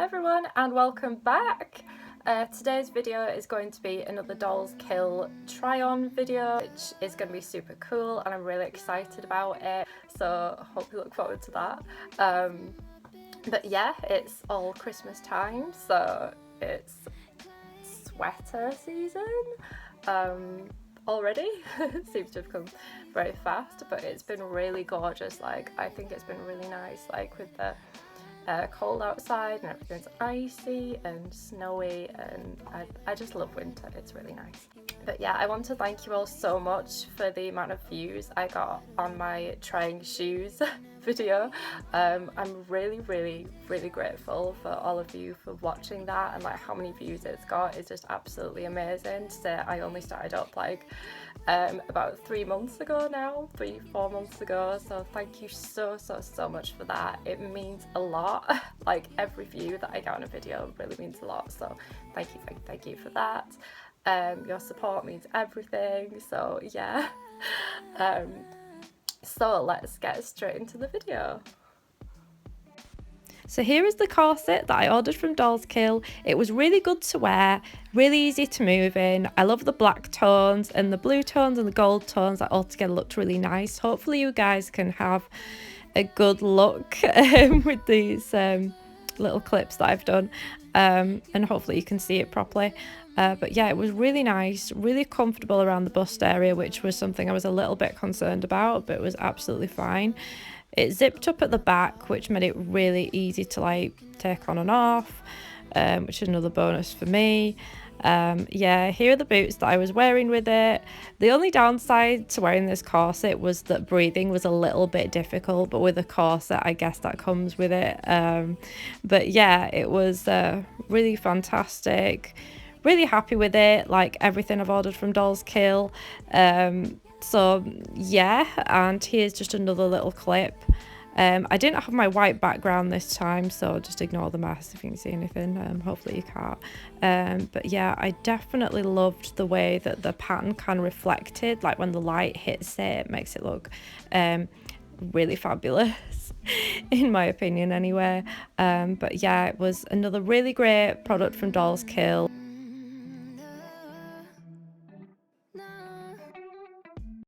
Hi everyone and welcome back. Today's video is going to be another Dolls Kill try-on video, which is going to be super cool and I'm really excited about it, so hope you look forward to that. But yeah, it's all Christmas time, so it's sweater season already. It seems to have come very fast, but it's been really gorgeous. Like, I think it's been really nice, like with the cold outside and everything's icy and snowy, and I just love winter. It's really nice. But yeah, I want to thank you all so much for the amount of views I got on my trying shoes video. I'm really grateful for all of you for watching that, and like how many views it's got is just absolutely amazing. To say I only started up like about 3 months ago now, 3-4 months ago, so thank you so much for that. It means a lot. Like every view that I get on a video really means a lot, so thank you for that. Your support means everything, so yeah. So let's get straight into the video. So here is the corset that I ordered from Dolls Kill. It was really good to wear, really easy to move in. I love the black tones and the blue tones and the gold tones that all together looked really nice. Hopefully you guys can have a good look with these little clips that I've done, and hopefully you can see it properly. But yeah, it was really nice, really comfortable around the bust area, which was something I was a little bit concerned about, but it was absolutely fine. It zipped up at the back, which made it really easy to like take on and off, which is another bonus for me. Yeah, here are the boots that I was wearing with it. The only downside to wearing this corset was that breathing was a little bit difficult, but with a corset I guess that comes with it. But yeah, it was really fantastic, really happy with it, like everything I've ordered from Dolls Kill. So yeah, and here's just another little clip. I didn't have my white background this time, so just ignore the mess if you can see anything. Hopefully you can't. But yeah, I definitely loved the way that the pattern kind of reflected, like when the light hits it, it makes it look really fabulous in my opinion anyway. But yeah, it was another really great product from Dolls Kill.